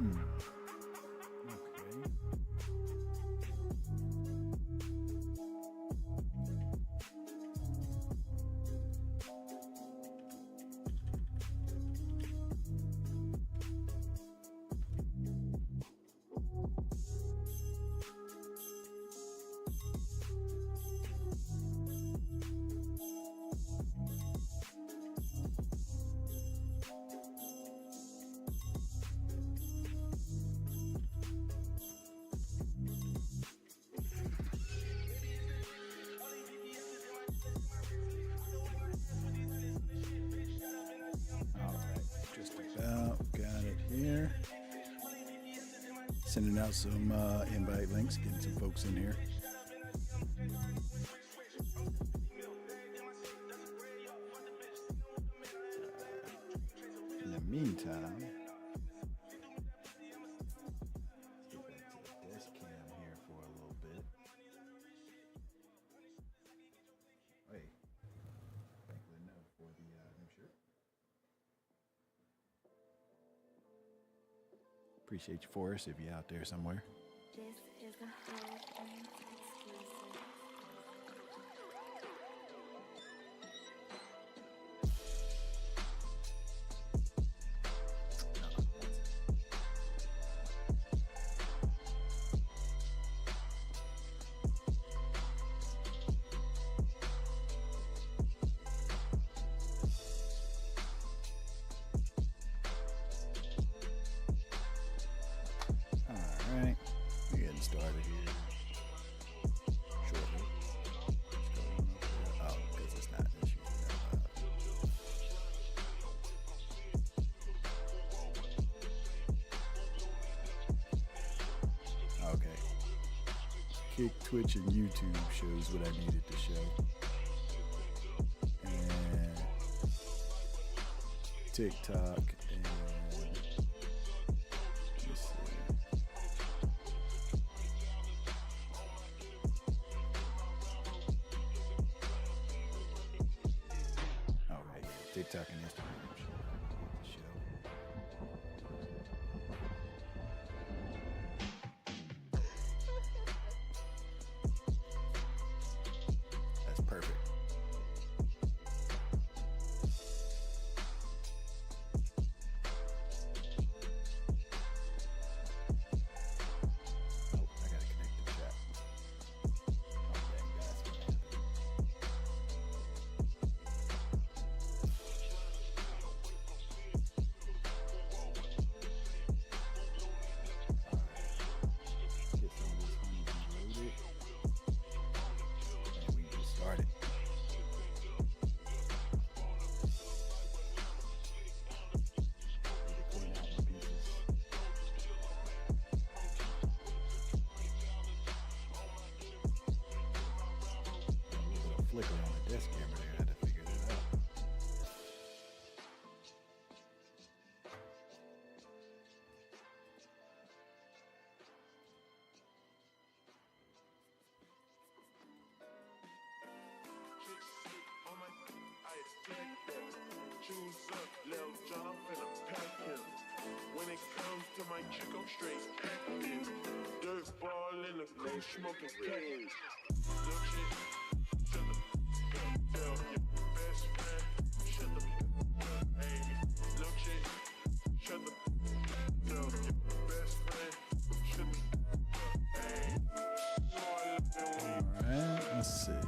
Okay. All right, just about got it here. Sending out some invite links, getting some folks in here. In the meantime, let's get back to the desk cam here for a little bit. Hey, thank Lynette for the new shirt. Appreciate you, Forrest, if you're out there somewhere. This is a Hard Earned exclusive. All right, we're getting started here shortly. What's going on over there? Oh, because it's not this usually that loud. Okay. Kick, Twitch, and YouTube shows what I needed to show. And TikTok and let's see. All right, TikTok and Instagram show. That's perfect. Oh, I gotta connect the chat. Oh, dang, that's what happened. Get some of this honey loaded, and we can get started. Need to clean out my pieces. A little bit of flicker on the desk camera there. I had to figure that out. On my I attack that. Choose up, Lil John, I'm finna pack him. When it comes to my chick, I'm straight active. Dirt ball in the cool, smoking crack. Little chick, shut the tell your best friend. Shut the hey, little chick, shut the tell your best friend. Shut the hey. All right, let's see.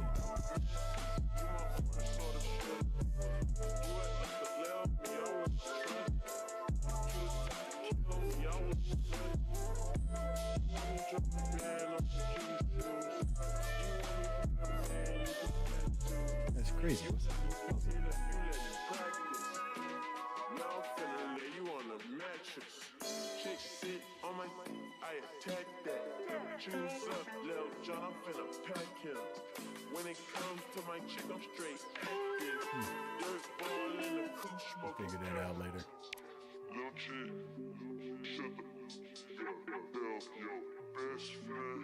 That's crazy. What's that? I attack that. Choose up, Lil John, I'm finna pack him. When it comes to my chick, I'm straight active. Dirt ball in the cool, We'll smoking figure that out later. Lil chick, shut the tell your best friend.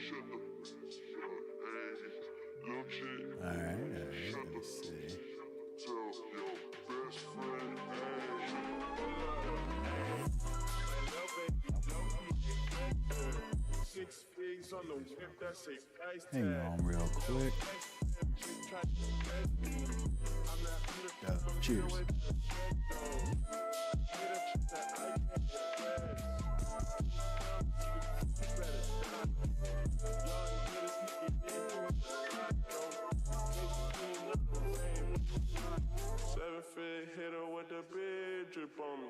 Shut the hey, Lil chick, All right, shut let's the see. tell your best friend. Hey, Ice on the whip, that's a price tag. Hang on real quick. Cheers. Seven-foot hitter with the big drip on me.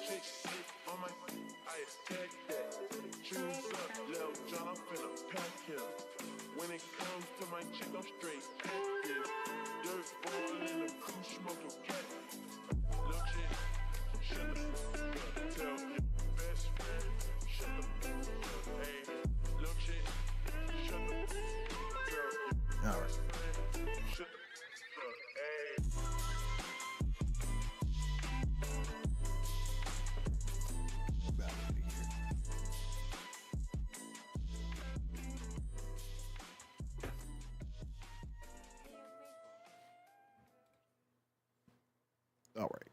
Chicks on my ice, tag that. Choose up, Lil John, I'm finna pack him. When it comes to my chick, I'm straight active. Dirt ball in the crew, smoking cat. Look shit, shut up. Tell your best friend, shut up. Hey, look shit, shut up. Tell your All right. friend, shut up. Hey. About to be here. All right.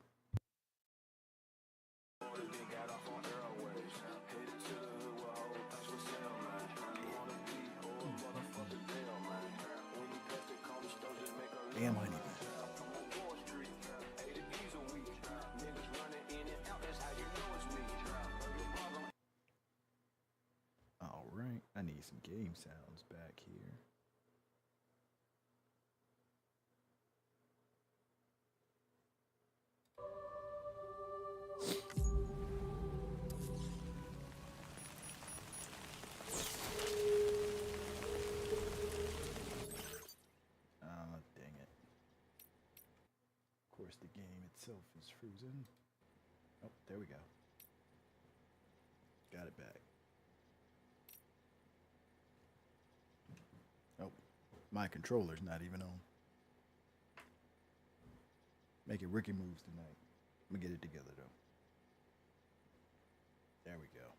Damn honey bee. All right, I need some game sounds back here. Ah, dang it. Of course, the game itself is frozen. Oh, there we go. Got it back. Oh, my controller's not even on. Making Ricky moves tonight. I'm gonna get it together though. There we go.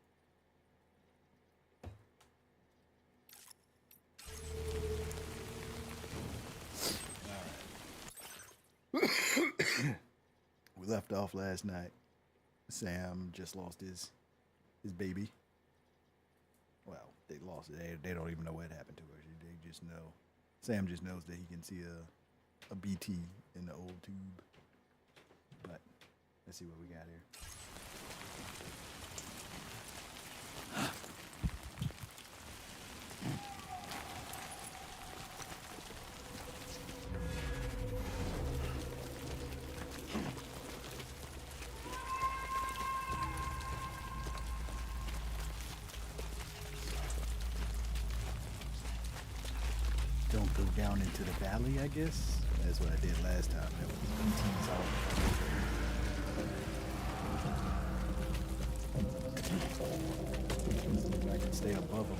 We left off last night. Sam just lost his baby. Well, they lost it. They don't even know what happened to her. They just know. Sam just knows that he can see a BT in the old tube. But let's see what we got here. Don't go down into the valley, I guess. That's what I did last time. That was BT's all. I can stay above them.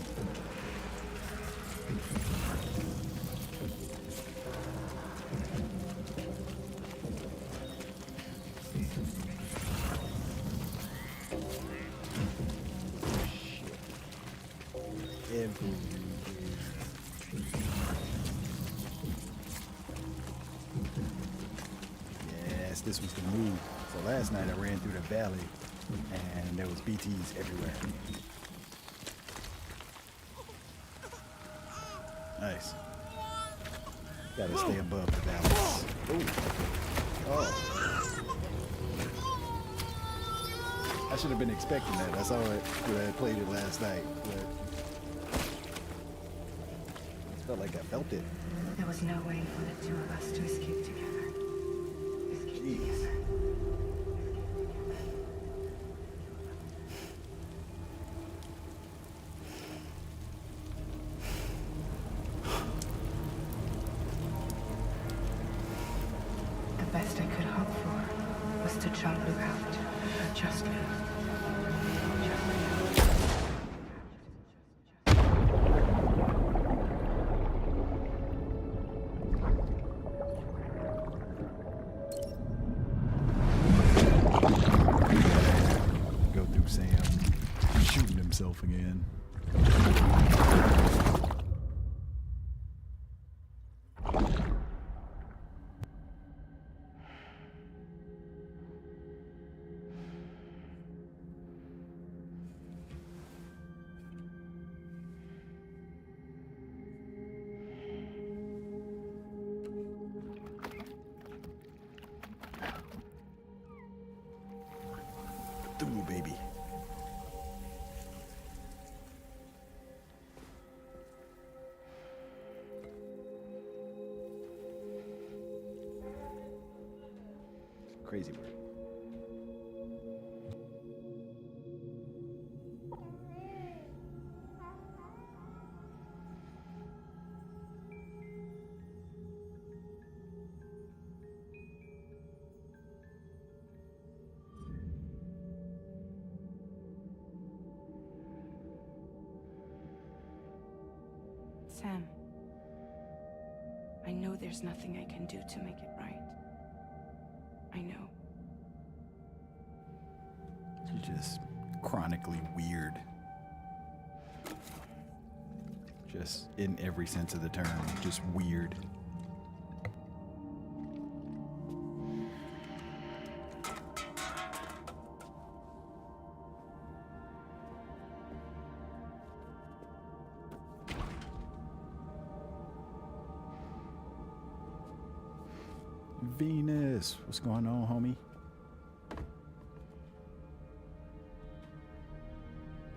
Yes, this was the move. So last night I ran through the valley and there was BTs everywhere. Nice. Gotta stay above the valleys. Ooh. Oh. I should have been expecting that. I saw it when I played it last night, but it felt like I felt it. There was no way for the two of us to escape together. Jeez. The best I could hope for was to jump Luke out. Just me. Go through Sam shooting himself again. Ooh, baby. Crazy word. Sam, I know there's nothing I can do to make it right. I know. You're just chronically weird. Just in every sense of the term, just weird. Venus, what's going on, homie?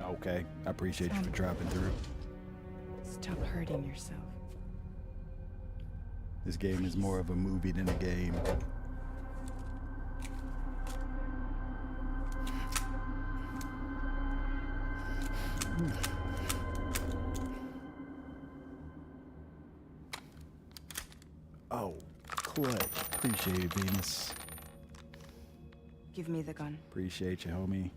Okay, I appreciate you for dropping through. Stop hurting yourself. This game is more of a movie than a game. Oh, clutch. Appreciate it, Venus. Give me the gun. Appreciate you, homie.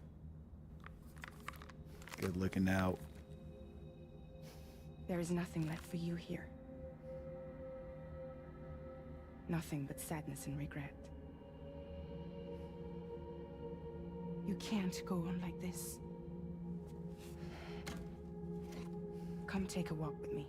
Good looking out. There is nothing left for you here. Nothing but sadness and regret. You can't go on like this. Come take a walk with me.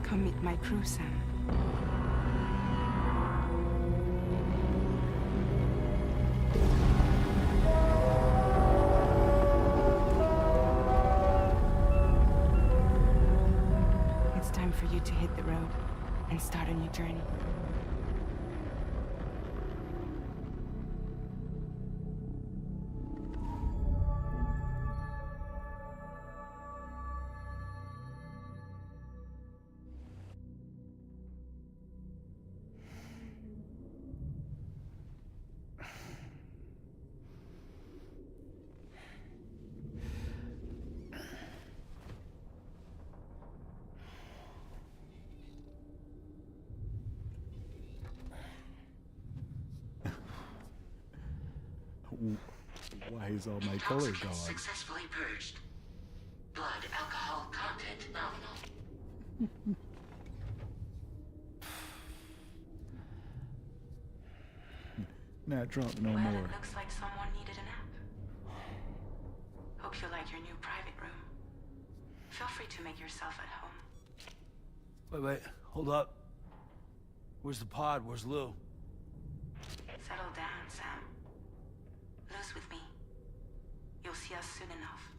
Come meet my crew, Sam. It's time for you to hit the road and start a new journey. Why is all my color Toxicants gone? successfully purged. Blood alcohol content nominal. Not drunk no Well, more. it looks like someone needed a nap. Hope you like your new private room. Feel free to make yourself at home. Wait, hold up. Where's the pod? Where's Lou? Settle down, Sam. Lou's with me. You'll see us soon enough.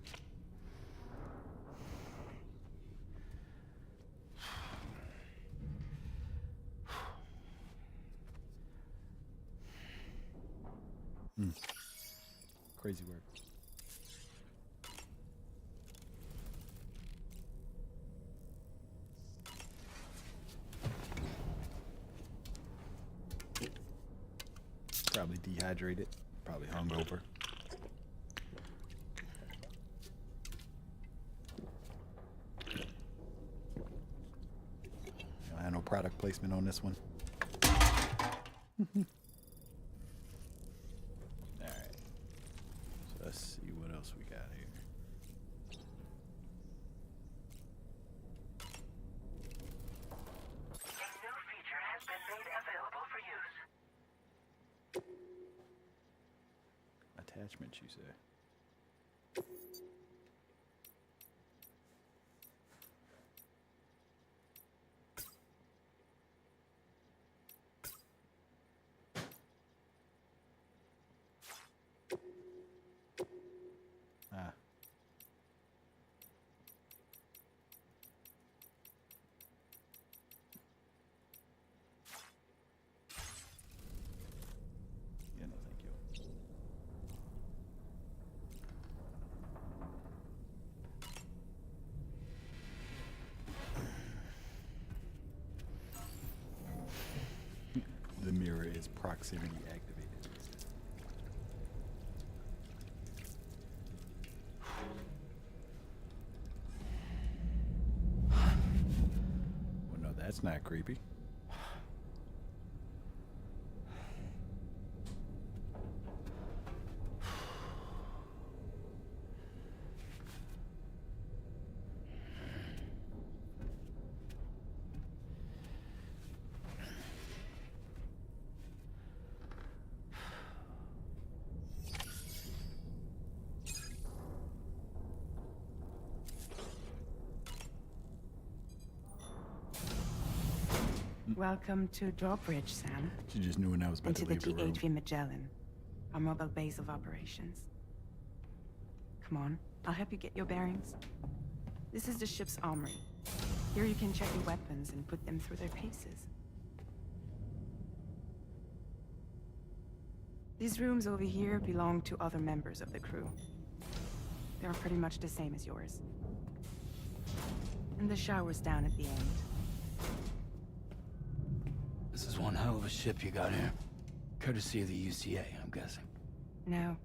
Crazy word. Probably dehydrated. Probably hungover. product placement on this one. Alright. So let's see what else we got here. A new feature has been made available for use. Attachments, you say? Ah. Yeah, no, thank you. The mirror is proximity activated. Well, no, that's not creepy. Welcome to Drawbridge, Sam. She just knew when I was about Into to the leave the room. DHV Magellan, our mobile base of operations. Come on, I'll help you get your bearings. This is the ship's armory. Here you can check your weapons and put them through their paces. These rooms over here belong to other members of the crew. They're pretty much the same as yours. And the shower's down at the end. This is one hell of a ship you got here. Courtesy of the UCA, I'm guessing. No.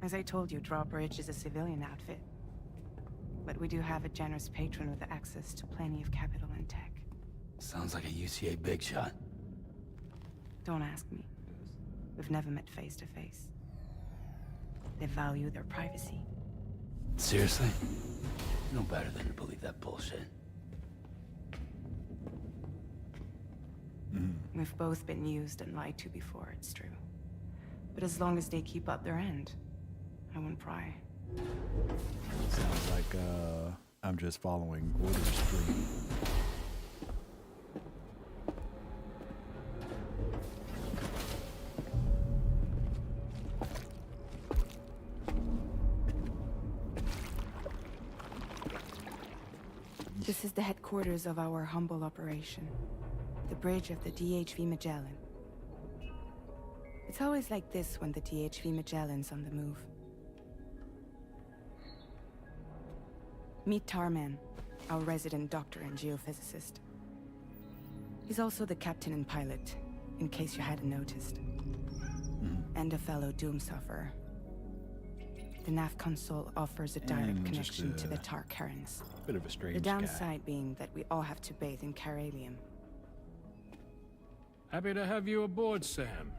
As I told you, Drawbridge is a civilian outfit. But we do have a generous patron with access to plenty of capital and tech. Sounds like a UCA big shot. Don't ask me. We've never met face to face. They value their privacy. Seriously? No better than to believe that bullshit. We've both been used and lied to before, it's true. But as long as they keep up their end, I won't pry. Sounds like I'm just following orders through. This is the headquarters of our humble operation. The bridge of the DHV Magellan. It's always like this when the DHV Magellan's on the move. Meet Tarman, our resident doctor and geophysicist. He's also the captain and pilot, in case you hadn't noticed. And a fellow Doom sufferer. The nav console offers a direct And just connection to a the Tarkarans. Bit of a strange The guy. downside being that we all have to bathe in Caralium. Happy to have you aboard, Sam.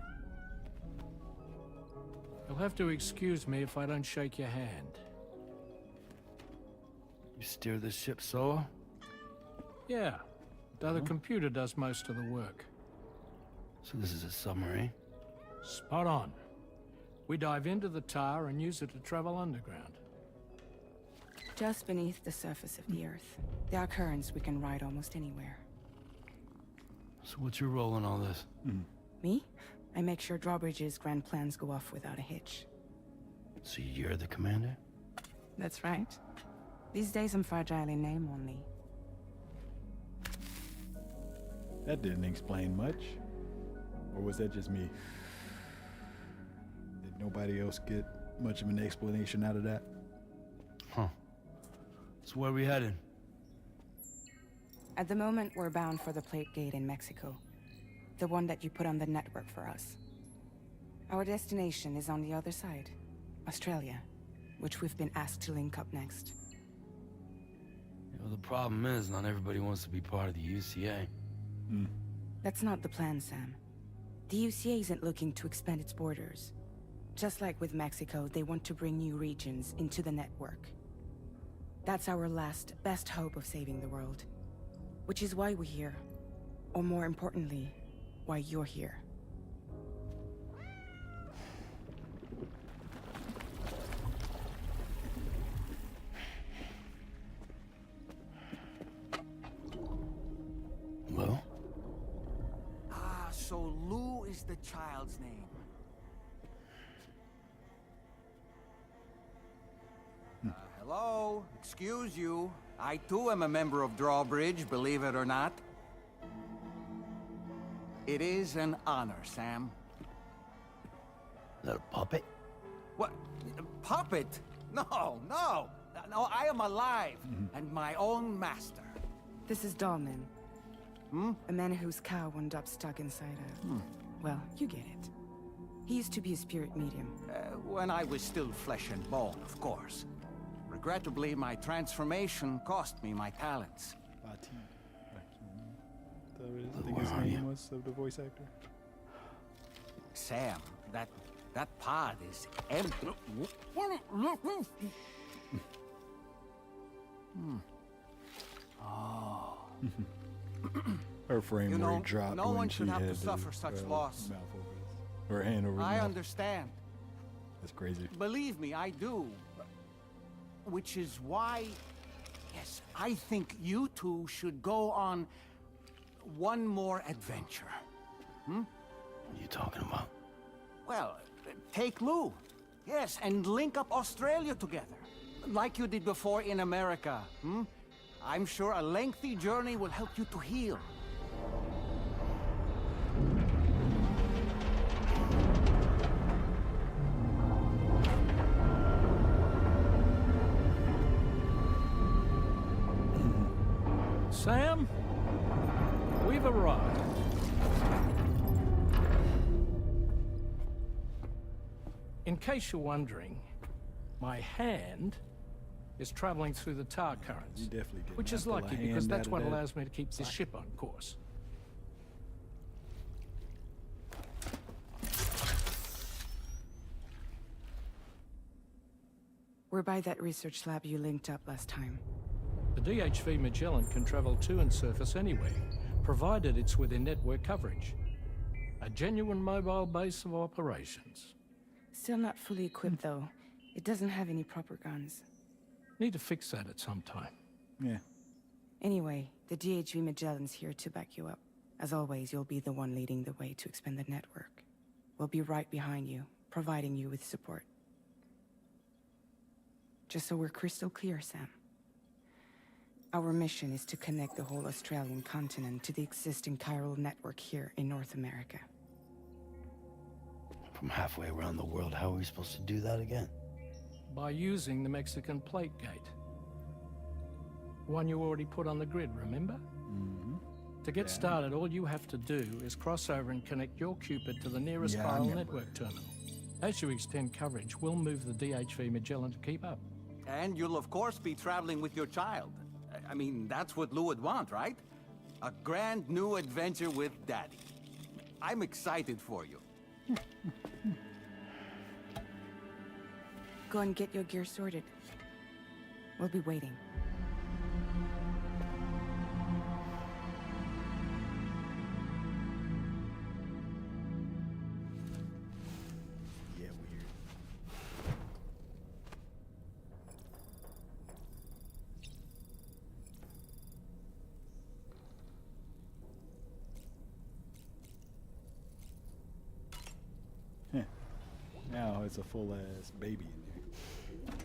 You'll have to excuse me if I don't shake your hand. You steer this ship solo? Yeah, the other computer does most of the work. So this is a submarine? Spot on. We dive into the tower and use it to travel underground. Just beneath the surface of the Earth, there are currents we can ride almost anywhere. So what's your role in all this? Me? I make sure Drawbridge's grand plans go off without a hitch. So you're the commander? That's right. These days I'm fragile in name only. That didn't explain much. Or was that just me? Did nobody else get much of an explanation out of that? Huh. So where are we headed? At the moment, we're bound for the Plate Gate in Mexico. The one that you put on the network for us. Our destination is on the other side, Australia, which we've been asked to link up next. You know, the problem is not everybody wants to be part of the UCA. That's not the plan, Sam. The UCA isn't looking to expand its borders. Just like with Mexico, they want to bring new regions into the network. That's our last, best hope of saving the world. Which is why we're here. Or more importantly, why you're here. Lou? Ah, so Lou is the child's name. Hello? Excuse you. I too am a member of Drawbridge, believe it or not. It is an honor, Sam. Is that a puppet? What? A puppet? No, no! No, I am alive, and my own master. This is Dahlman. A man whose cow wound up stuck inside a... Well, you get it. He used to be a spirit medium. When I was still flesh and bone, of course. Regrettably, my transformation cost me my talents. Bati. I think his name was of the voice actor. Sam, that pod is empty. Her frame You rate know, dropped no when one she should have had to suffer such loss. mouth over her hand over his I mouth. understand. That's crazy. Believe me, I do. Which is why, yes, I think you two should go on one more adventure. What are you talking about? Well, take Lou. Yes, and link up Australia together. Like you did before in America. I'm sure a lengthy journey will help you to heal. Sam, we've arrived. In case you're wondering, my hand is traveling through the tar currents. You definitely didn't Which have is to pull a lucky because hand that's out what of that. allows me to keep this ship on course. We're by that research lab you linked up last time. The DHV Magellan can travel to and surface anywhere, provided it's within network coverage. A genuine mobile base of operations. Still not fully equipped, though. It doesn't have any proper guns. Need to fix that at some time. Yeah. Anyway, the DHV Magellan's here to back you up. As always, you'll be the one leading the way to expand the network. We'll be right behind you, providing you with support. Just so we're crystal clear, Sam. Our mission is to connect the whole Australian continent to the existing chiral network here in North America. From halfway around the world, how are we supposed to do that again? By using the Mexican plate gate. One you already put on the grid, remember? To get started, all you have to do is cross over and connect your Cupid to the nearest Yeah, I chiral remember. network terminal. As you extend coverage, we'll move the DHV Magellan to keep up. And you'll of course be traveling with your child. I mean, that's what Lou would want, right? A grand new adventure with Daddy. I'm excited for you. Go and get your gear sorted. We'll be waiting. Yeah, weird. Now it's a full-ass baby in there.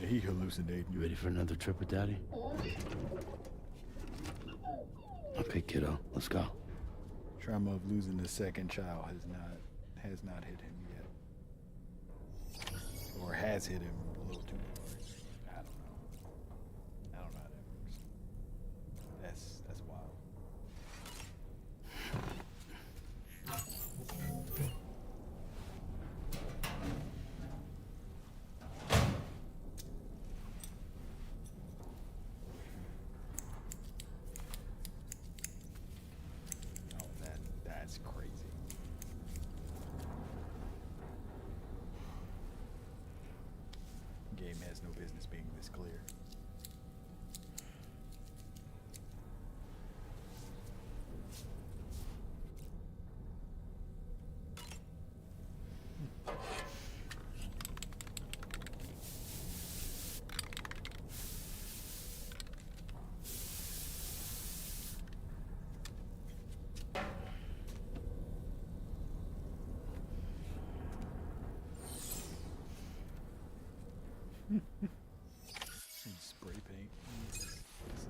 Yeah, he hallucinating. You ready for another trip with Daddy? Okay, kiddo, let's go. Trauma of losing the second child has not hit him yet, or has hit him a little too hard. I don't know. I don't know how that works. That's wild. being this clear. Spray paint. It's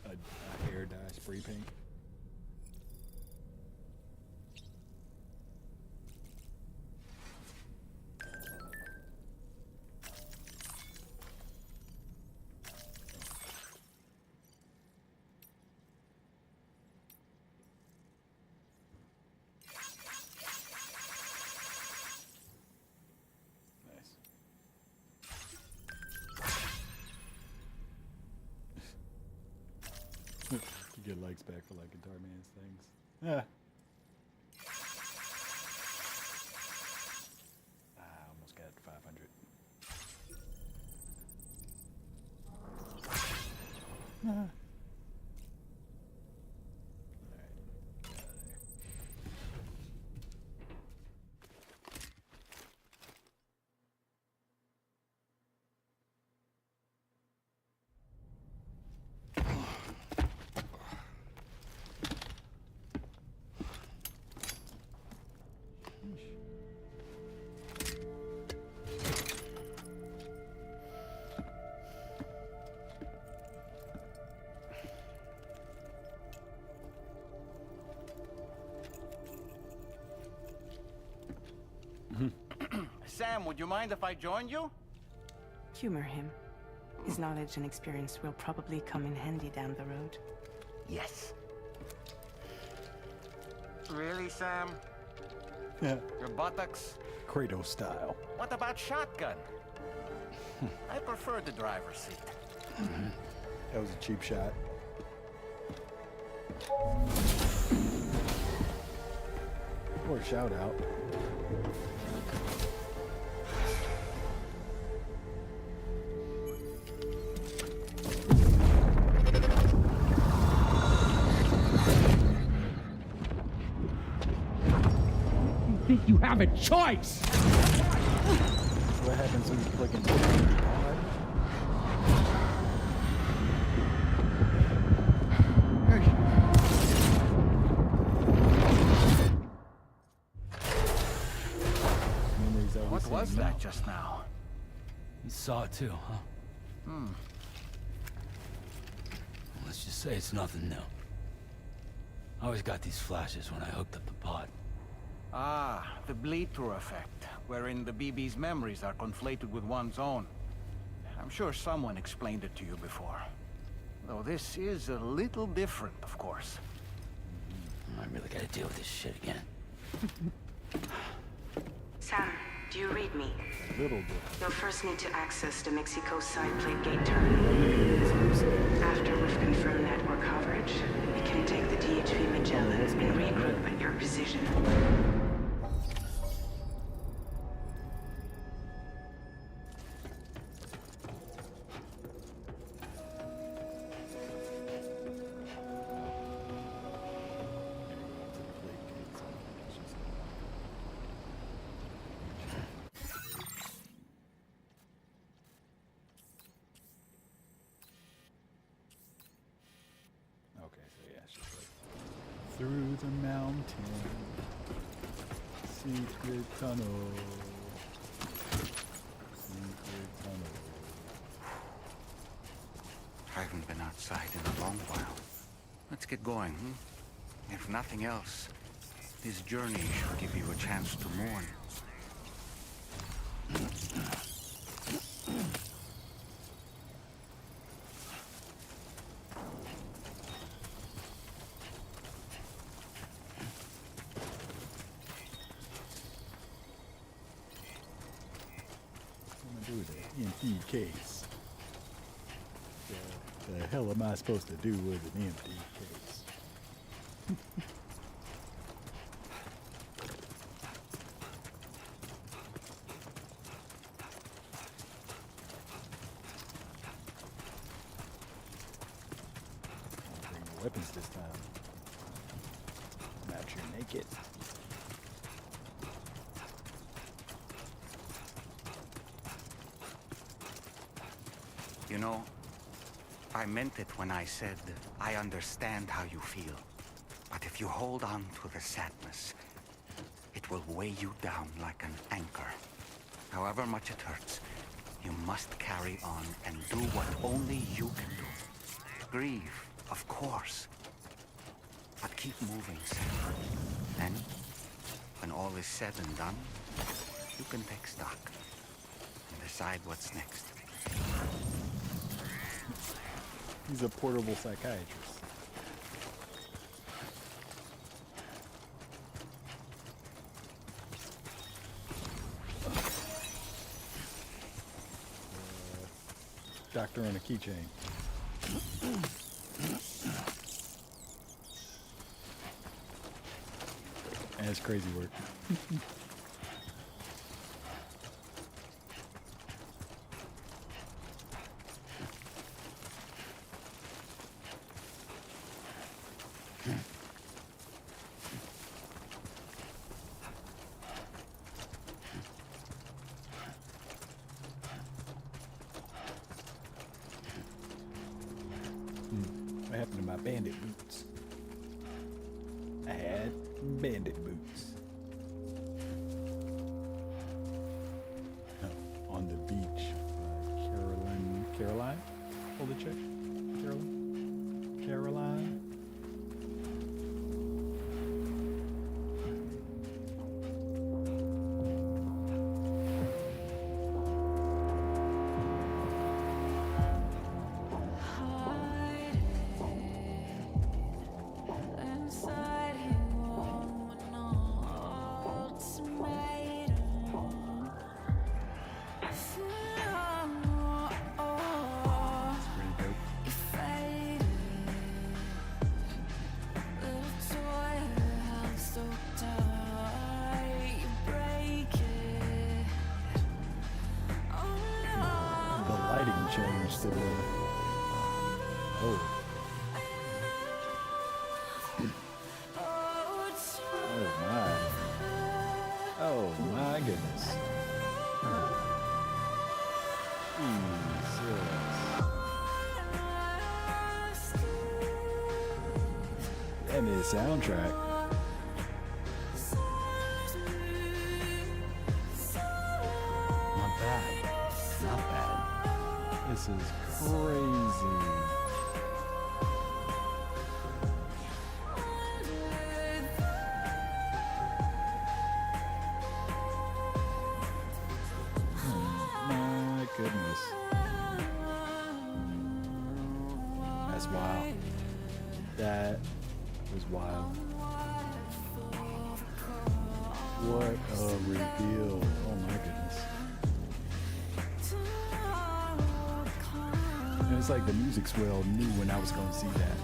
a hair dye spray paint. Nice. You get likes back for like Guitar Man's things. Yeah. I almost got 500. Alright. Get out of there. Sam, would you mind if I joined you? Humor him. His knowledge and experience will probably come in handy down the road. Yes. Really, Sam? Yeah. Your buttocks? Kratos style. What about shotgun? I prefer the driver's seat. That was a cheap shot. Or a shout out. Think you have a choice? What happens when you click into the pod? Memories always What seem was no. that just now? You saw it too, huh? Let's just say it's nothing new. I always got these flashes when I hooked up the pod. Ah, the bleed-through effect, wherein the BB's memories are conflated with one's own. I'm sure someone explained it to you before. Though this is a little different, of course. I really gotta deal with this shit again. Sam, do you read me? A little bit. You'll first need to access the Mexico side plate gate terminal. After we've confirmed network coverage, we can take the DHV Magellan and regroup at your position. Okay, so yeah, it's just like through the mountain, secret tunnel, secret tunnel. I haven't been outside in a long while. Let's get going, If nothing else, this journey should give you a chance to mourn. What am I gonna do with an empty case? The hell am I supposed to do with an empty case? this time. Match your naked. You know, I meant it when I said I understand how you feel. But if you hold on to the sadness, it will weigh you down like an anchor. However much it hurts, you must carry on and do what only you can do. Grieve, of course. But keep moving, Sam. Then, when all is said and done, you can take stock and decide what's next. He's a portable psychiatrist. Doctor on a keychain. And it's crazy work. What happened to my bandit boots? I had bandit boots. Oh, on the beach. Caroline? Hold the check. Caroline? Change to the oh my goodness. Jesus. And his soundtrack. Not bad. Not bad. This is crazy. My goodness. That's wild. That was wild. What a reveal. Oh my goodness. It was like the music swell knew when I was going to see that.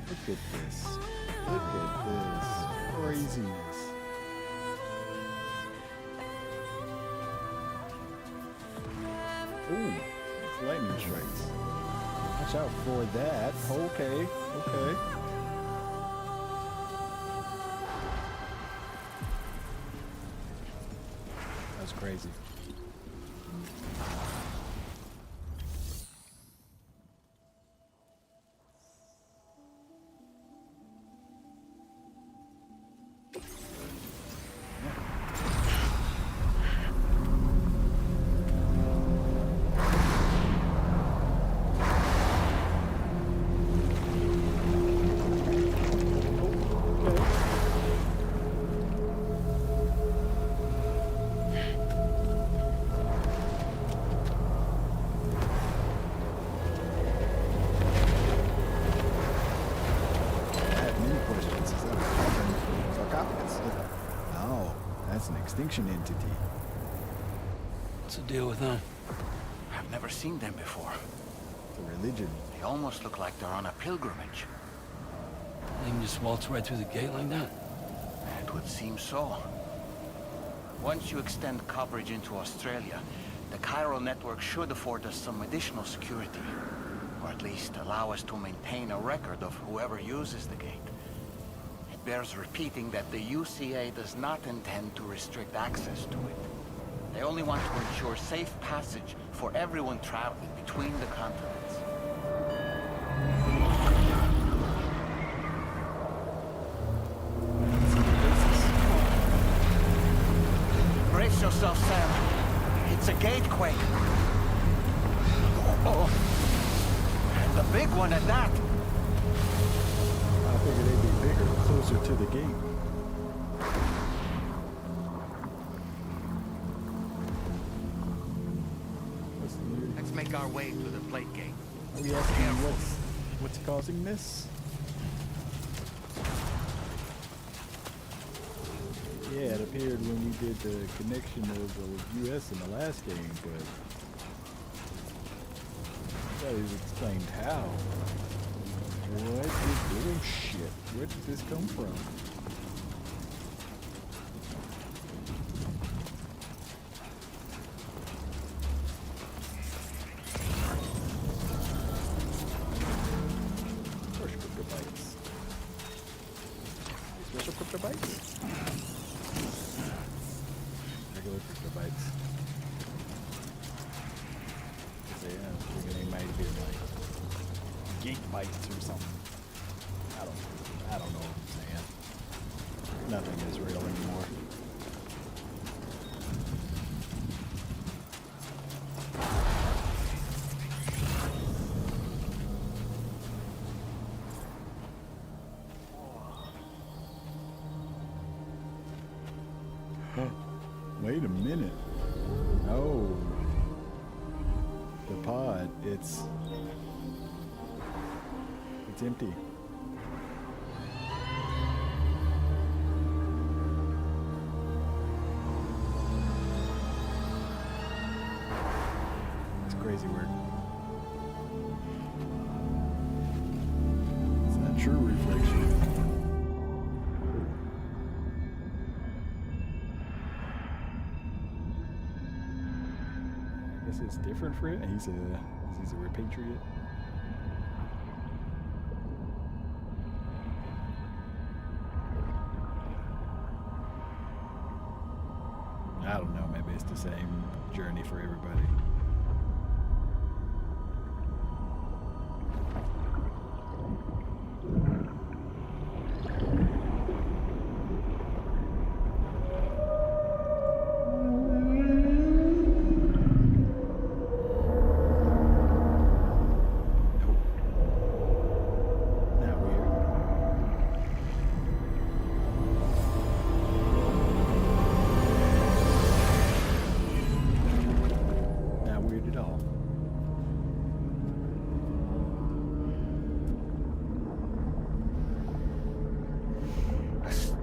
Look at this. Look at this craziness. Ooh, it's lightning strikes. Watch out for that. Okay, okay. That's crazy. Extinction entity. What's the deal with them? I've never seen them before. It's a religion. They almost look like they're on a pilgrimage. They can just waltz right through the gate like that? It would seem so. Once you extend coverage into Australia, the chiral network should afford us some additional security. Or at least allow us to maintain a record of whoever uses the gate. It bears repeating that the UCA does not intend to restrict access to it. They only want to ensure safe passage for everyone traveling between the continents. Brace yourself, Sam. It's a gatequake. Oh. And a big one at that. I figured they'd be bigger, closer to the gate. Let's make our way to the plate gate. Are you asking me what's causing this? Yeah, it appeared when we did the connection of the US in the last game, but that is explained how. What is doing shit? Where did this come from? First cryptobytes. Special cryptobytes? Regular cryptobytes. So yeah, I think they might be like geek bytes or something. I don't know what I'm saying. Nothing is real anymore. Wait a minute. Oh. The pod, it's empty. It's crazy work. It's not true reflection. I guess it's different for him. He's a repatriate. I don't know, maybe it's the same journey for everybody.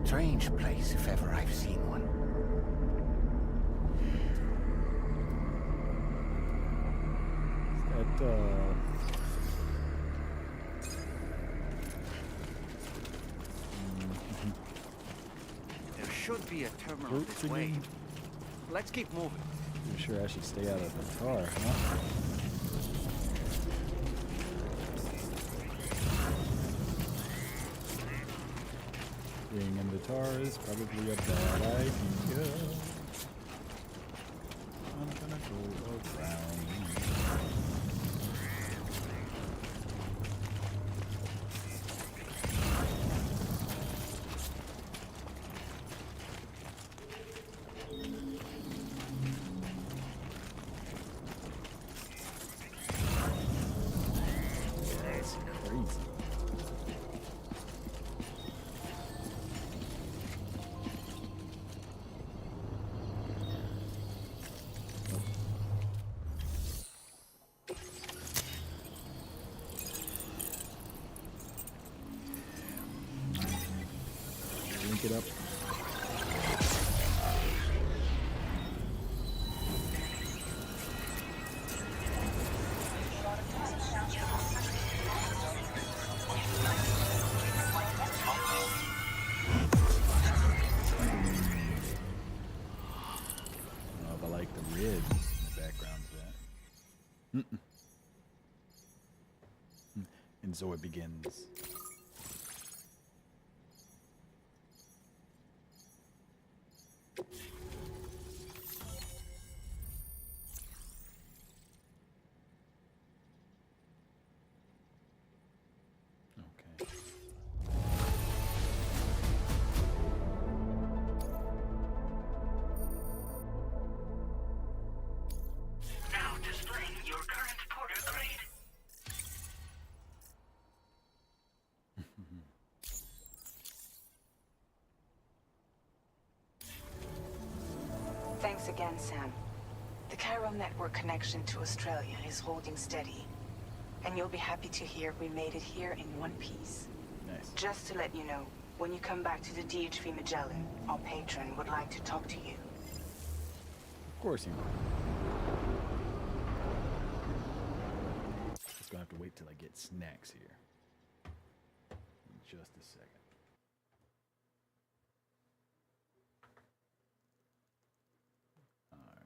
Strange place, if ever I've seen one. There should be a terminal this way. Let's keep moving. I'm sure I should stay out of the car, huh? Being in the tar is probably a bad idea. I'm gonna go around. That's crazy. Link it up. And so it begins. Okay. Now displaying your current porter grade. Thanks again, Sam. The Chiral network connection to Australia is holding steady. And you'll be happy to hear we made it here in one piece. Nice. Just to let you know, when you come back to the DHV Magellan, our patron would like to talk to you. Of course he will. Just gonna have to wait till I get snacks here. In just a second. Alright,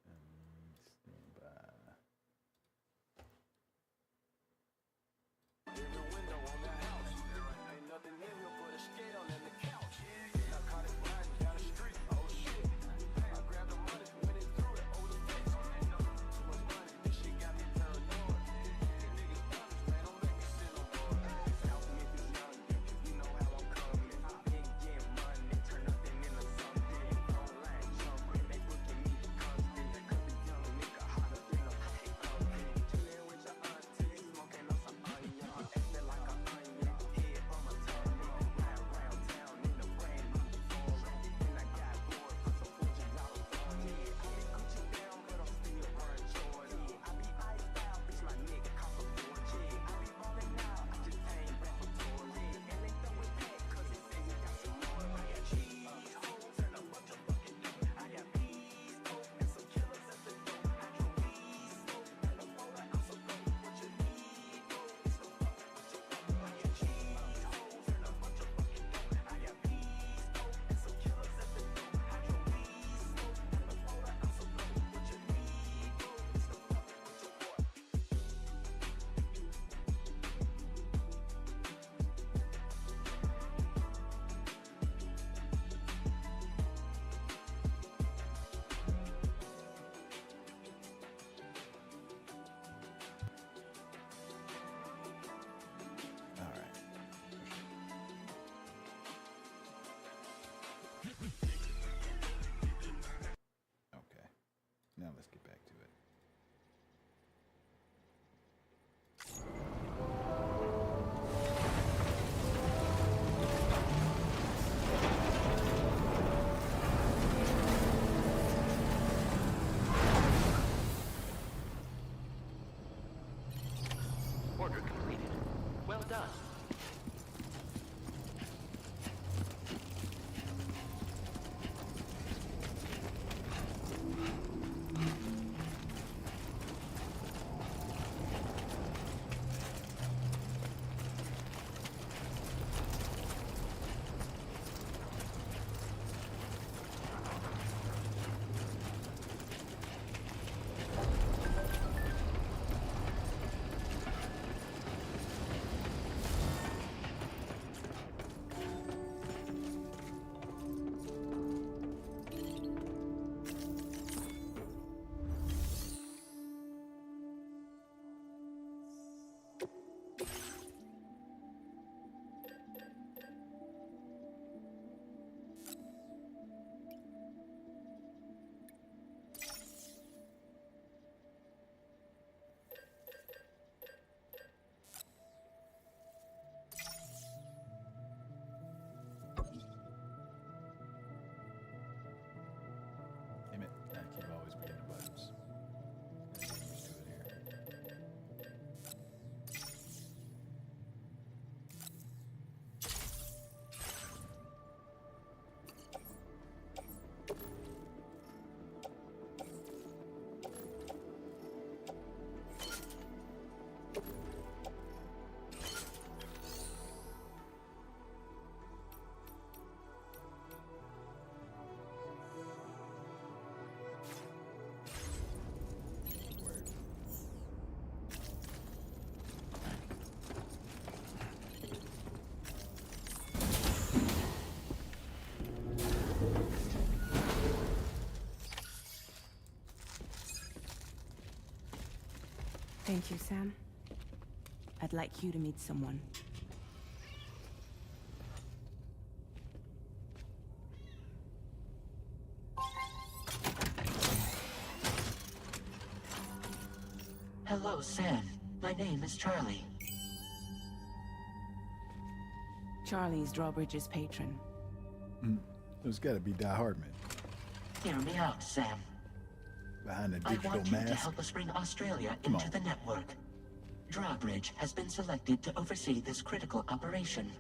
and stand by. Okay. Now let's get back to it. Order completed. Well done. Damn it, I keep always forgetting the buttons. Gotta get used to it here. Thank you, Sam. I'd like you to meet someone. Hello, Sam. My name is Charlie. Charlie's Drawbridge's patron. There's got to be Die Hardman Hear me out, Sam. behind the I digital want you to mask. help us bring Australia Come into on. the network. Drawbridge has been selected to oversee this critical operation.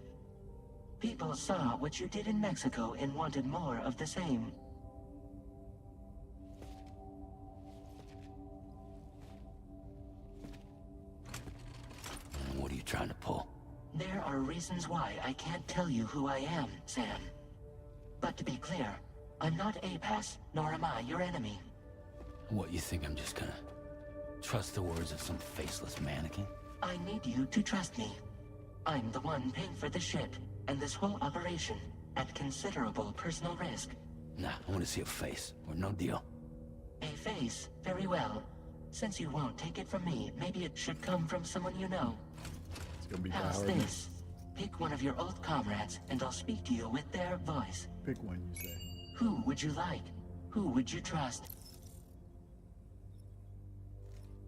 People saw what you did in Mexico and wanted more of the same. What are you trying to pull? There are reasons why I can't tell you who I am, Sam. But to be clear, I'm not APAS, nor am I your enemy. What, you think I'm just gonna trust the words of some faceless mannequin? I need you to trust me. I'm the one paying for the ship and this whole operation at considerable personal risk. Nah, I want to see a face, or no deal. A face? Very well. Since you won't take it from me, maybe it should come from someone you know. It's gonna be Die How's Hardman. this? Pick one of your old comrades, and I'll speak to you with their voice. Pick one, you say. Who would you like? Who would you trust?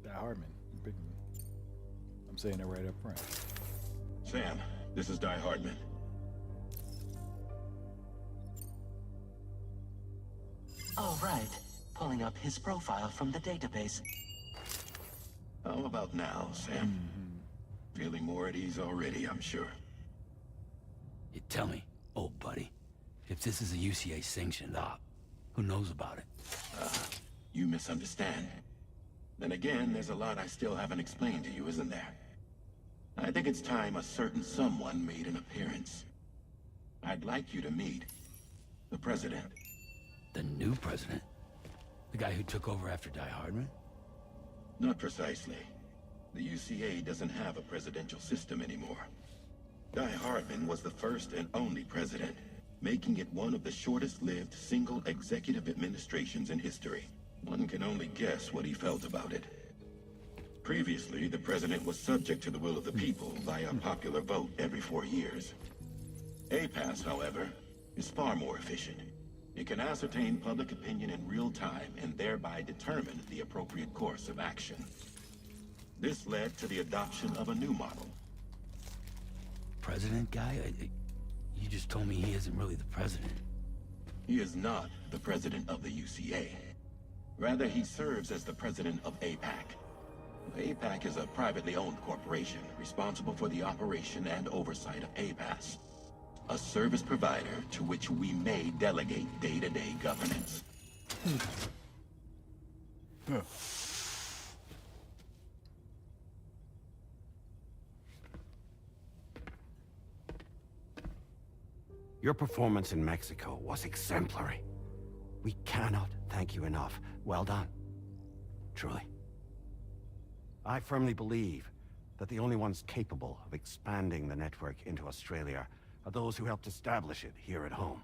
Die Hardman. You pick me. I'm saying it right up front. Sam, this is Die Hardman. All right. Pulling up his profile from the database. How about now, Sam? Feeling more at ease already, I'm sure. You tell me, old buddy, if this is a UCA sanctioned op, who knows about it? You misunderstand. Then again, there's a lot I still haven't explained to you, isn't there? I think it's time a certain someone made an appearance. I'd like you to meet the President. The new president? The guy who took over after Die Hardman? Not precisely. The UCA doesn't have a presidential system anymore. Die Hardman was the first and only president, making it one of the shortest-lived single executive administrations in history. One can only guess what he felt about it. Previously, the president was subject to the will of the people via popular vote every 4 years. APAS, however, is far more efficient. It can ascertain public opinion in real time and thereby determine the appropriate course of action. This led to the adoption of a new model. President guy? You just told me he isn't really the president. He is not the president of the UCA. Rather, he serves as the president of APAC. APAC is a privately owned corporation responsible for the operation and oversight of APAS, a service provider to which we may delegate day-to-day governance. Your performance in Mexico was exemplary. We cannot thank you enough. Well done. Truly. I firmly believe that the only ones capable of expanding the network into Australia are those who helped establish it here at home.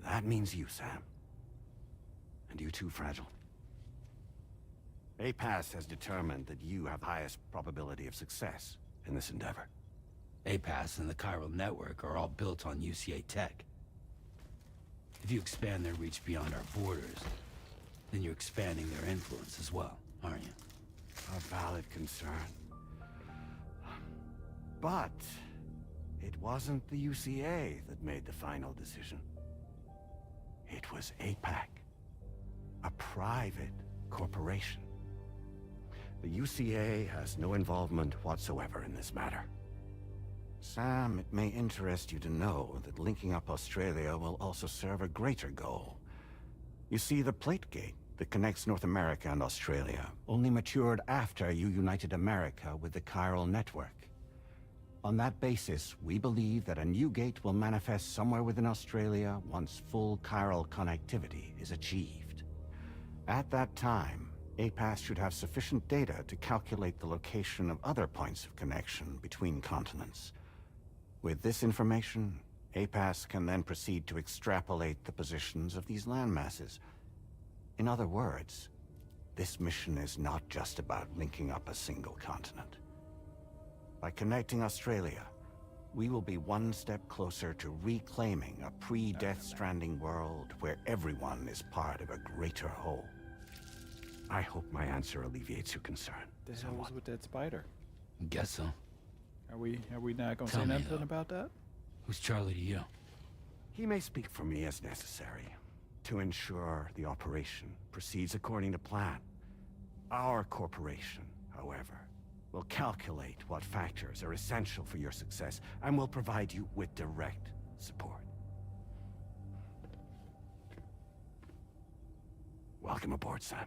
That means you, Sam. And you too, Fragile. APAS has determined that you have the highest probability of success in this endeavor. APAS and the Chiral Network are all built on UCA tech. If you expand their reach beyond our borders, then you're expanding their influence as well, aren't you? A valid concern. But it wasn't the UCA that made the final decision. It was APAC, a private corporation. The UCA has no involvement whatsoever in this matter. Sam, it may interest you to know that linking up Australia will also serve a greater goal. You see, the plate gate that connects North America and Australia only matured after you united America with the Chiral Network. On that basis, we believe that a new gate will manifest somewhere within Australia once full chiral connectivity is achieved. At that time, APAS should have sufficient data to calculate the location of other points of connection between continents. With this information, APAS can then proceed to extrapolate the positions of these landmasses. In other words, This mission is not just about linking up a single continent. By connecting Australia, we will be one step closer to reclaiming a pre-Death Stranding world where everyone is part of a greater whole. I hope my answer alleviates your concern. The hell was with that spider? Guess so. Are we not gonna Tell say me, nothing though. about that? Who's Charlie to you? He may speak for me as necessary to ensure the operation proceeds according to plan. Our corporation, however, will calculate what factors are essential for your success and will provide you with direct support. Welcome aboard, Sam.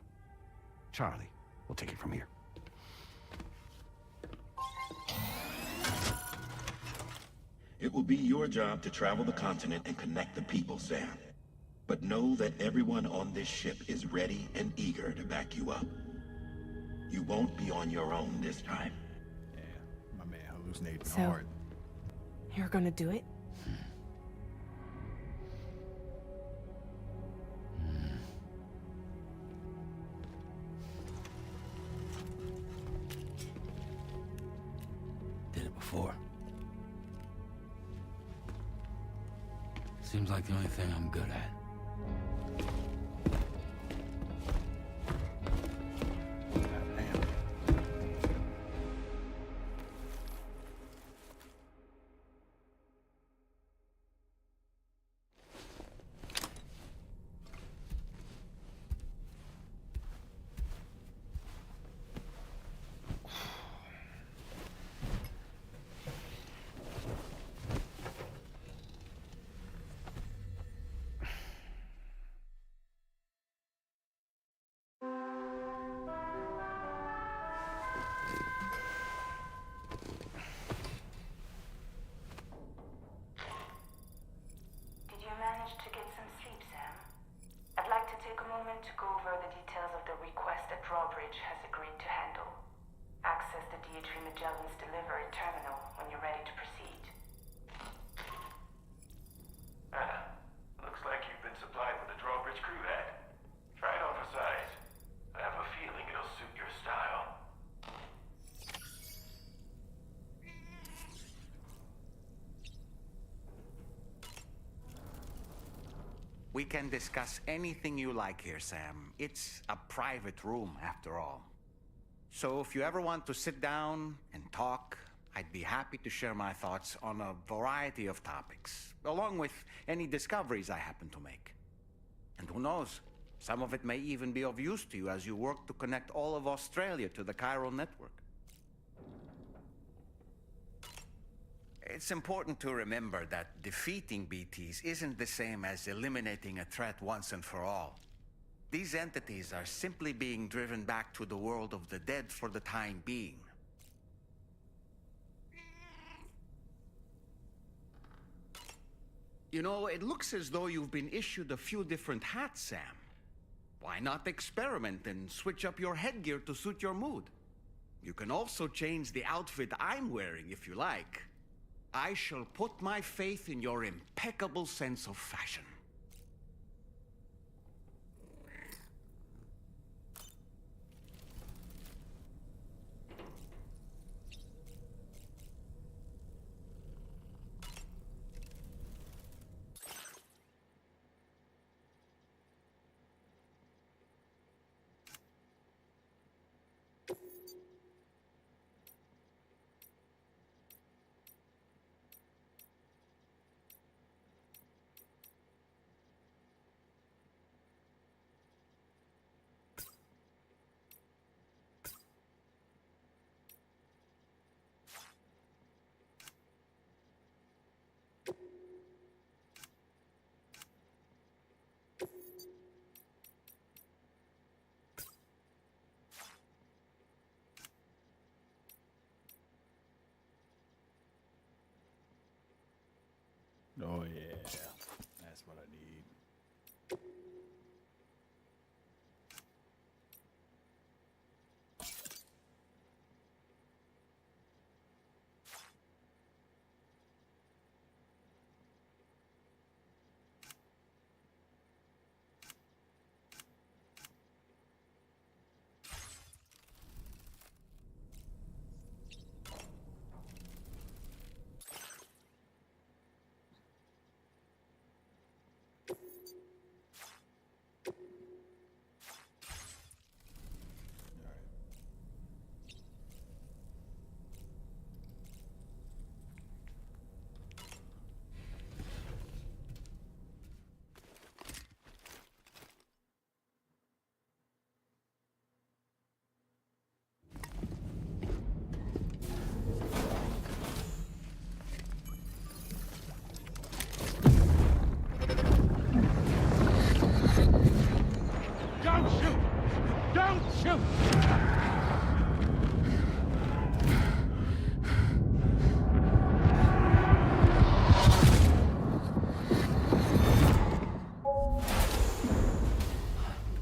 Charlie, we'll take it from here. It will be your job to travel the continent and connect the people, Sam. But know that everyone on this ship is ready and eager to back you up. You won't be on your own this time. Yeah, my man hallucinating So- hard. You're gonna do it? Did it before. Seems like the only thing I'm good at. Did you manage to get some sleep, Sam? I'd like to take a moment to go over the details of the request that Drawbridge has agreed to handle. Access the DHV Magellan's delivery terminal when you're ready to proceed. Looks like you've been supplied with a Drawbridge crew hat. Try it on for size. I have a feeling it'll suit your style. We can discuss anything you like here, Sam. It's a private room, after all. So if you ever want to sit down and talk, I'd be happy to share my thoughts on a variety of topics, along with any discoveries I happen to make. And who knows, some of it may even be of use to you as you work to connect all of Australia to the chiral network. It's important to remember that defeating BTs isn't the same as eliminating a threat once and for all. These entities are simply being driven back to the world of the dead for the time being. You know, it looks as though you've been issued a few different hats, Sam. Why not experiment and switch up your headgear to suit your mood? You can also change the outfit I'm wearing if you like. I shall put my faith in your impeccable sense of fashion. Oh yeah, that's what I need.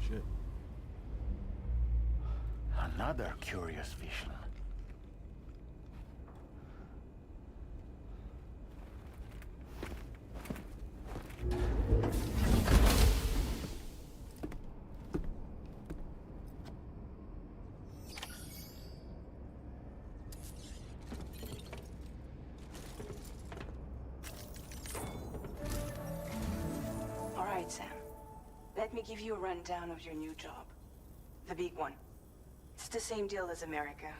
Shit. Another curious vision. All right, Sam. Let me give you a rundown of your new job. The big one. It's the same deal as America.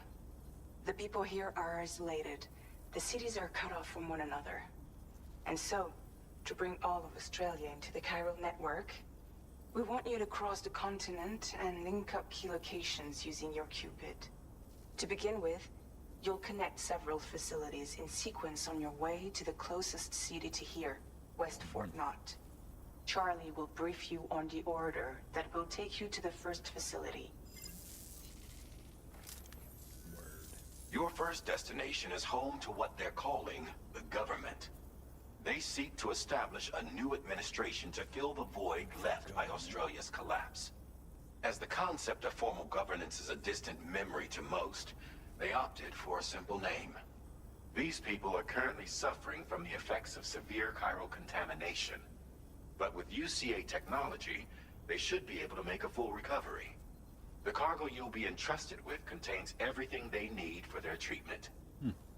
The people here are isolated. The cities are cut off from one another. And so, to bring all of Australia into the chiral network, we want you to cross the continent and link up key locations using your Cupid. To begin with, you'll connect several facilities in sequence on your way to the closest city to here, West Fort Knott. Charlie will brief you on the order that will take you to the first facility. Your first destination is home to what they're calling the government. They seek to establish a new administration to fill the void left by Australia's collapse. As the concept of formal governance is a distant memory to most, they opted for a simple name. These people are currently suffering from the effects of severe chiral contamination. But with UCA technology, they should be able to make a full recovery. The cargo you'll be entrusted with contains everything they need for their treatment.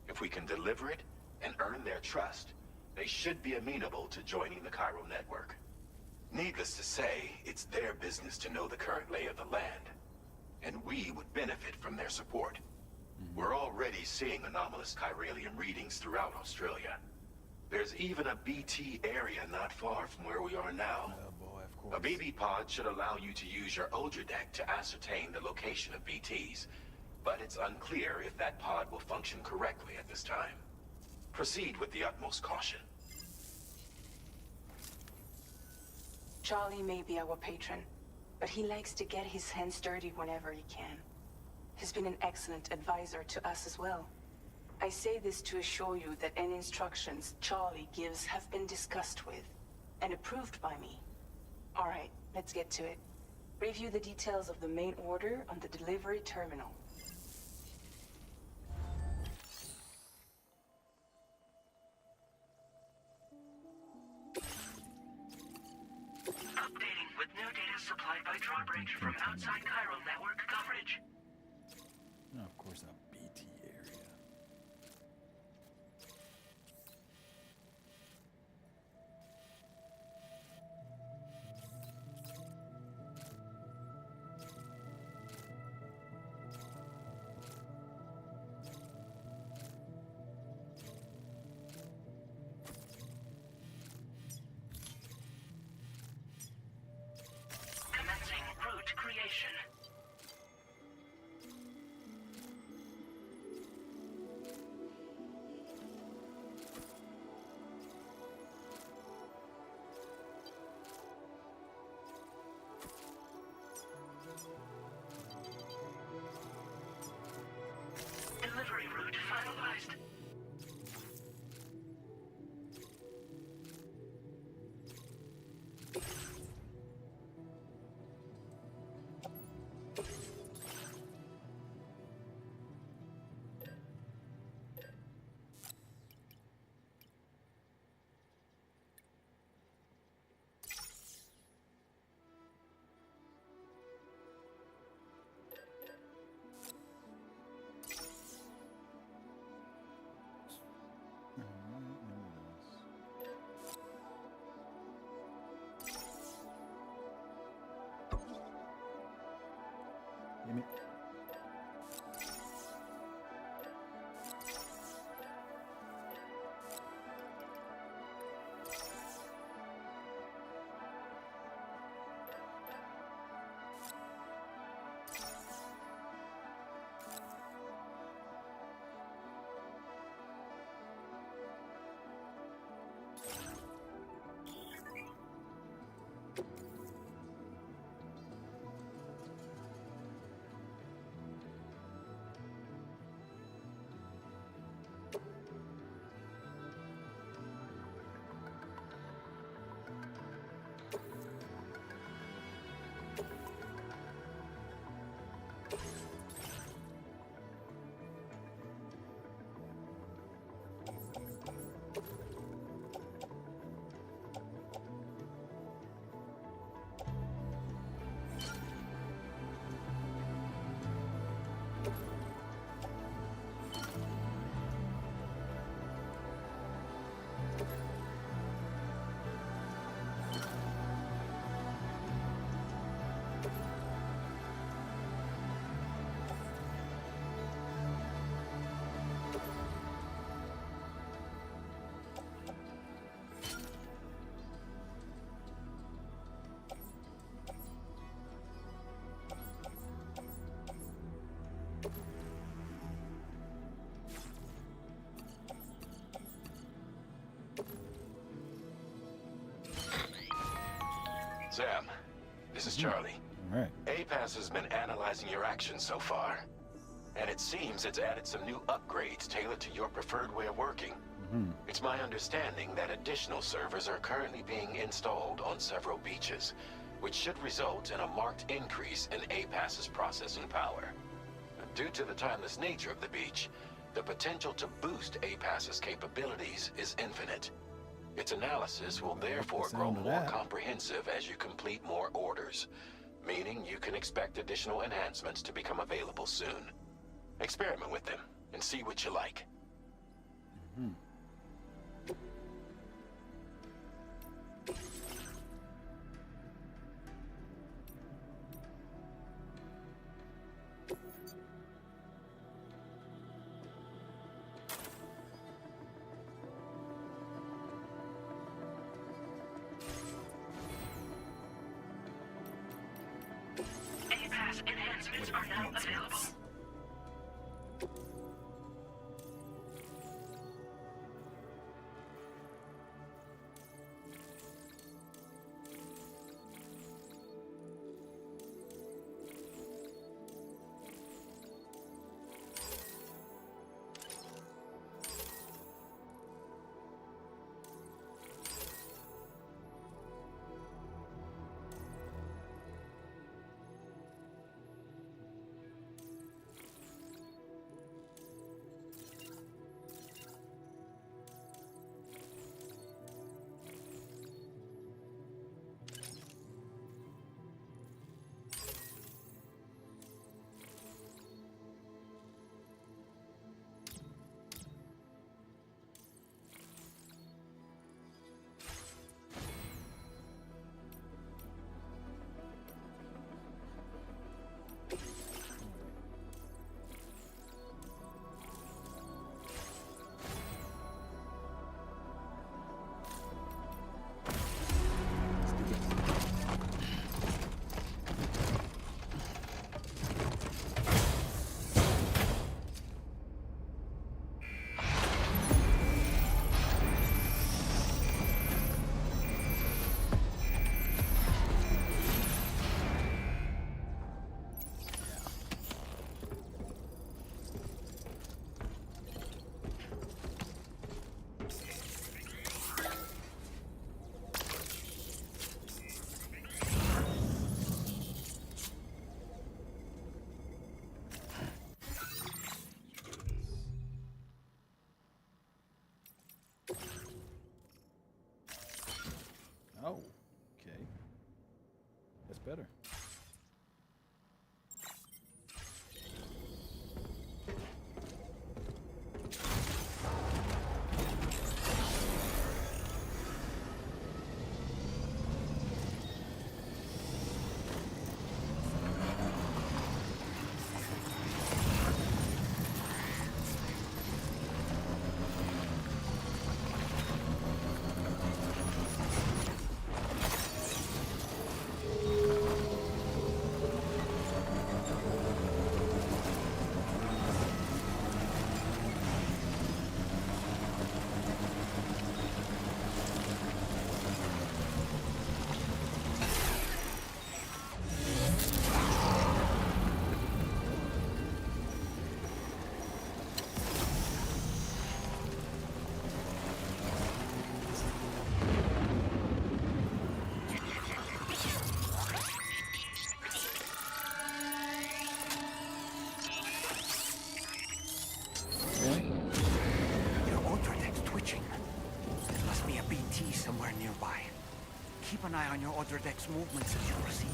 If we can deliver it and earn their trust, they should be amenable to joining the chiral network. Needless to say, it's their business to know the current lay of the land, and we would benefit from their support. We're already seeing anomalous chiralium readings throughout Australia. There's even a BT area not far from where we are now. A BB pod should allow you to use your Ultra deck to ascertain the location of BTs, but it's unclear if that pod will function correctly at this time. Proceed with the utmost caution. Charlie may be our patron, but he likes to get his hands dirty whenever he can. He's been an excellent advisor to us as well. I say this to assure you that any instructions Charlie gives have been discussed with and approved by me. All right, let's get to it. Review the details of the main order on the delivery terminal. Updating with new data supplied by Drawbridge from outside chiral network coverage. Oh, of course, a BT area. Commencing route creation. Delivery route finalized. Damn it. Sam, this is Charlie. All right. APAS has been analyzing your actions so far, and it seems it's added some new upgrades tailored to your preferred way of working. It's my understanding that additional servers are currently being installed on several beaches, which should result in a marked increase in APAS's processing power. Due to the timeless nature of the beach, the potential to boost APAS's capabilities is infinite. Its analysis will therefore grow more comprehensive as you complete more orders, meaning you can expect additional enhancements to become available soon. Experiment with them and see what you like. APAS enhancements are now available. Oh, okay. That's better. Your Ultradex's twitching. There must be a BT somewhere nearby. Keep an eye on your Ultradex's movements as you proceed.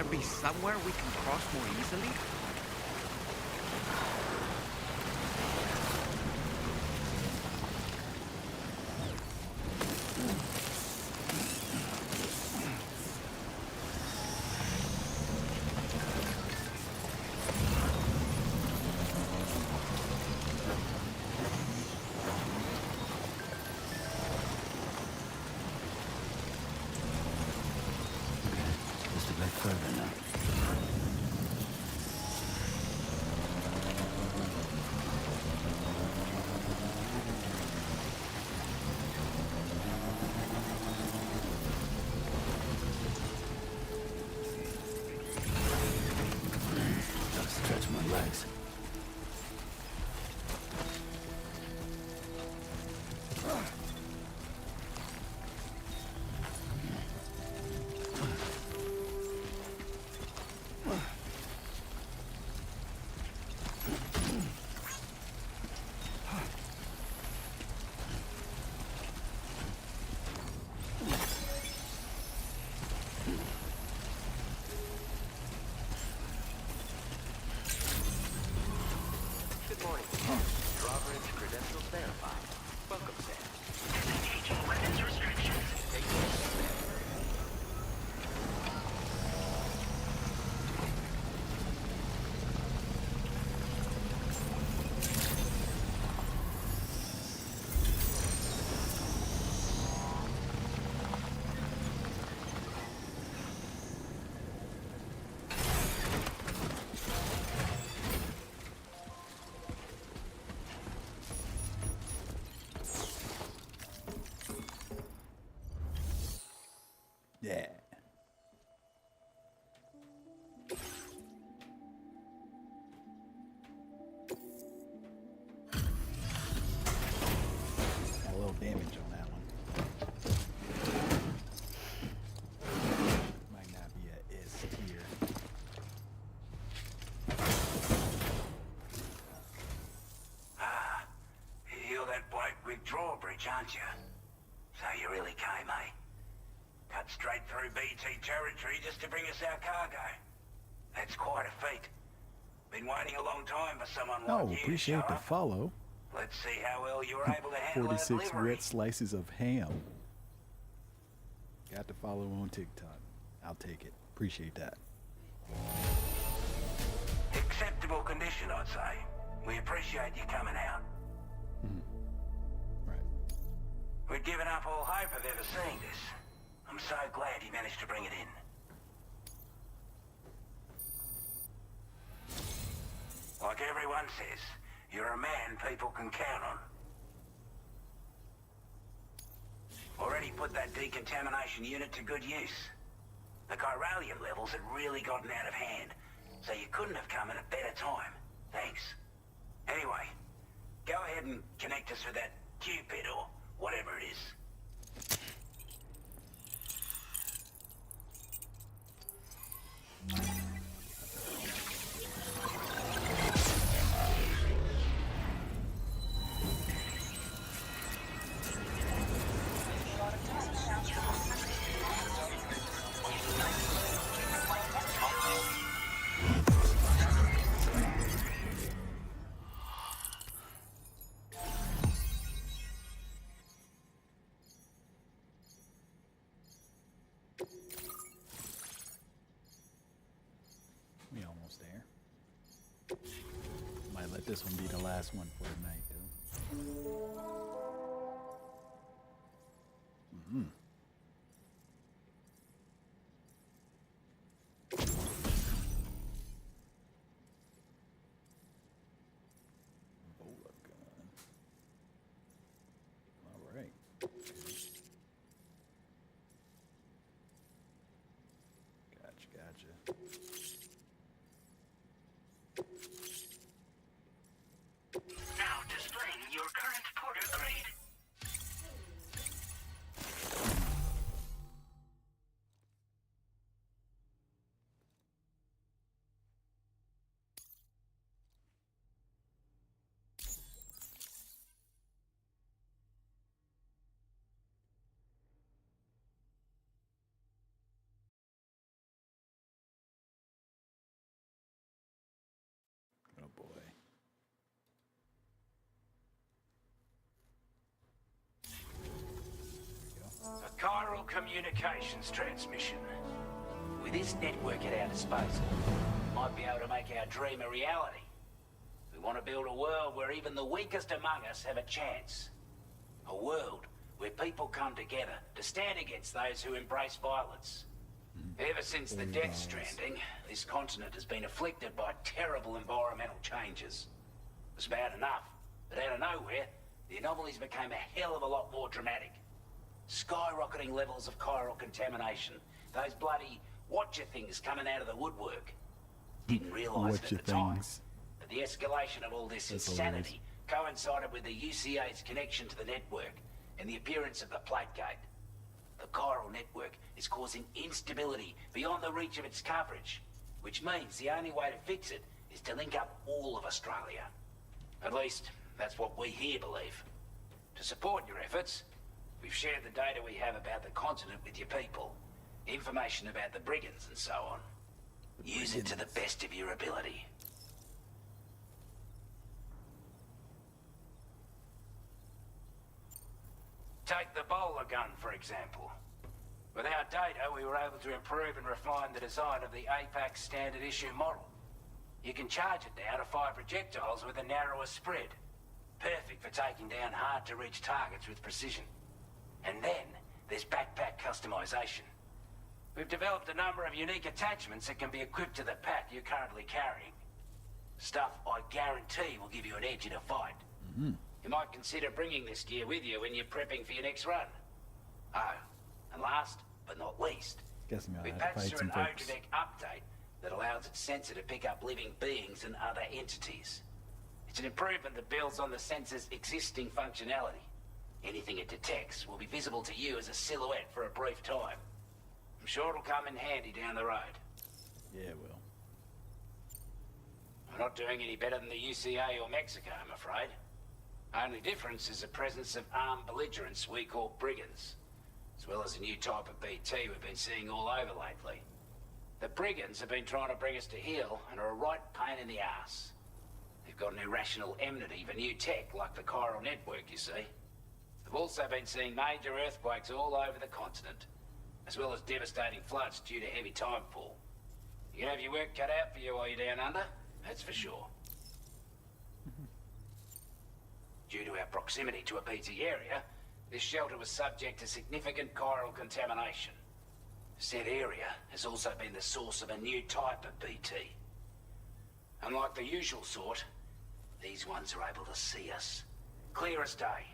there be somewhere we can cross more easily? Just a bit further now. Gotta stretch my legs. Good morning. Drawbridge credentials verified. Welcome, Sam. Disengaging weapons restrictions. Take care, Sam. Yeah. Got a little damage on that one. Might not be a S tier. Ah, you're that bloke with drawbridge, aren't you? So you really came, eh? Cut straight through BT territory just to bring us our cargo. That's quite a feat. Been waiting a long time for someone Oh, like you to appreciate show the up. follow. Let's see how well you were able to handle that 46 delivery. wet slices of ham. Got to follow on TikTok. I'll take it. Appreciate that. Acceptable condition, I'd say. We appreciate you coming out. Right. We'd given up all hope of ever seeing this. I'm so glad you managed to bring it in. Like everyone says, you're a man people can count on. Already put that decontamination unit to good use. The chiralium levels had really gotten out of hand, so you couldn't have come at a better time. Thanks. Anyway, go ahead and connect us with that Cupid or whatever it is. We almost there. Might let this one be the last one for the night, though. Bola gun. All right. Gotcha. General Communications Transmission. With this network at our disposal, we might be able to make our dream a reality. We want to build a world where even the weakest among us have a chance. A world where people come together to stand against those who embrace violence. Ever since the Death Stranding, this continent has been afflicted by terrible environmental changes. It was bad enough, but out of nowhere, the anomalies became a hell of a lot more dramatic. Skyrocketing levels of chiral contamination. Those bloody Watcher things coming out of the woodwork. Didn't realise it at the time, but the escalation of all this insanity coincided with the UCA's connection to the network and the appearance of the Plategate. The chiral network is causing instability beyond the reach of its coverage, which means the only way to fix it is to link up all of Australia. At least, that's what we here believe. To support your efforts, we've shared the data we have about the continent with your people. Information about the brigands and so on. Use it to the best of your ability. Take the bowler gun, for example. With our data, we were able to improve and refine the design of the APAC standard issue model. You can charge it now to fire projectiles with a narrower spread. Perfect for taking down hard-to-reach targets with precision. And then, there's backpack customization. We've developed a number of unique attachments that can be equipped to the pack you're currently carrying. Stuff I guarantee will give you an edge in a fight. You might consider bringing this gear with you when you're prepping for your next run. Oh, and last but not least, we patched through an Odradek update that allows its sensor to pick up living beings and other entities. It's an improvement that builds on the sensor's existing functionality. Anything it detects will be visible to you as a silhouette for a brief time. I'm sure it'll come in handy down the road. Yeah, it will. We're not doing any better than the UCA or Mexico, I'm afraid. Only difference is the presence of armed belligerents we call brigands, as well as a new type of BT we've been seeing all over lately. The brigands have been trying to bring us to heel and are a right pain in the ass. They've got an irrational enmity for new tech like the chiral network, you see. They've also been seeing major earthquakes all over the continent, as well as devastating floods due to heavy timefall. You can have your work cut out for you while you're down under, that's for sure. Due to our proximity to a BT area, this shelter was subject to significant chiral contamination. Said area has also been the source of a new type of BT. Unlike the usual sort, these ones are able to see us. Clear as day.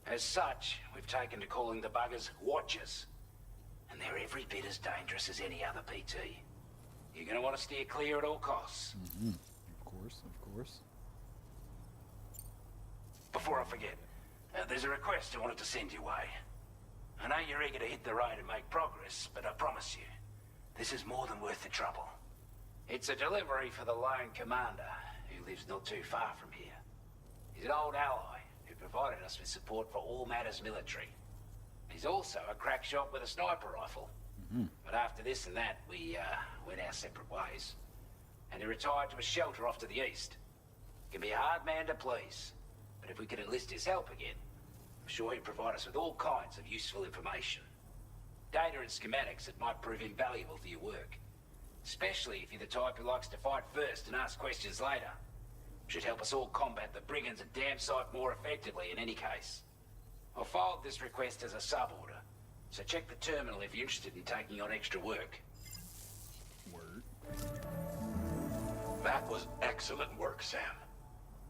As such, we've taken to calling the buggers Watchers. And they're every bit as dangerous as any other BT. You're gonna want to steer clear at all costs. Of course, of course. Before I forget, there's a request I wanted to send your way. I know you're eager to hit the road and make progress, but I promise you, this is more than worth the trouble. It's a delivery for the lone commander, who lives not too far from here. He's an old ally who provided us with support for all matters military. He's also a crack shot with a sniper rifle. But after this and that, we went our separate ways. And he retired to a shelter off to the east. He can be a hard man to please, but if we could enlist his help again, I'm sure he'd provide us with all kinds of useful information. Data and schematics that might prove invaluable for your work. Especially if you're the type who likes to fight first and ask questions later. Should help us all combat the brigands a damn sight more effectively in any case. I'll filed this request as a sub-order, so check the terminal if you're interested in taking on extra work. Word. That was excellent work, Sam.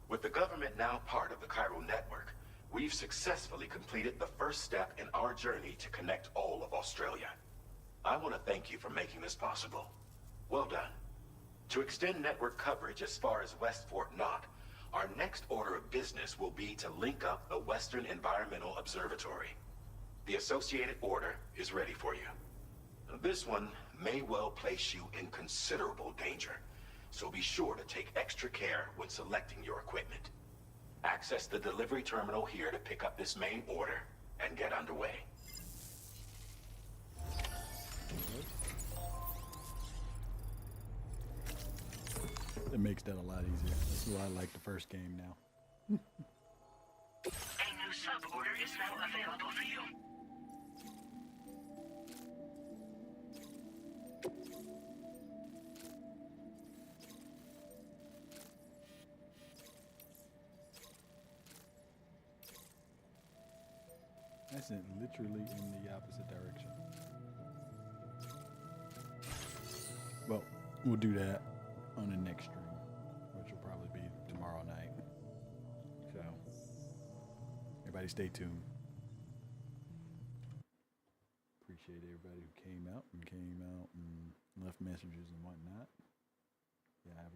With the government now part of the chiral network, we've successfully completed the first step in our journey to connect all of Australia. I want to thank you for making this possible. Well done. To extend network coverage as far as West Fort Knott, our next order of business will be to link up the Western Environmental Observatory. The associated order is ready for you. This one may well place you in considerable danger, so be sure to take extra care when selecting your equipment. Access the delivery terminal here to pick up this main order and get underway. It makes that a lot easier. That's why I like the first game now. A new sub-order is now available for you. That's literally in the opposite direction. Well, we'll do that on the next stream, which will probably be tomorrow night. So, everybody stay tuned. Appreciate everybody who came out and left messages and whatnot. Yeah,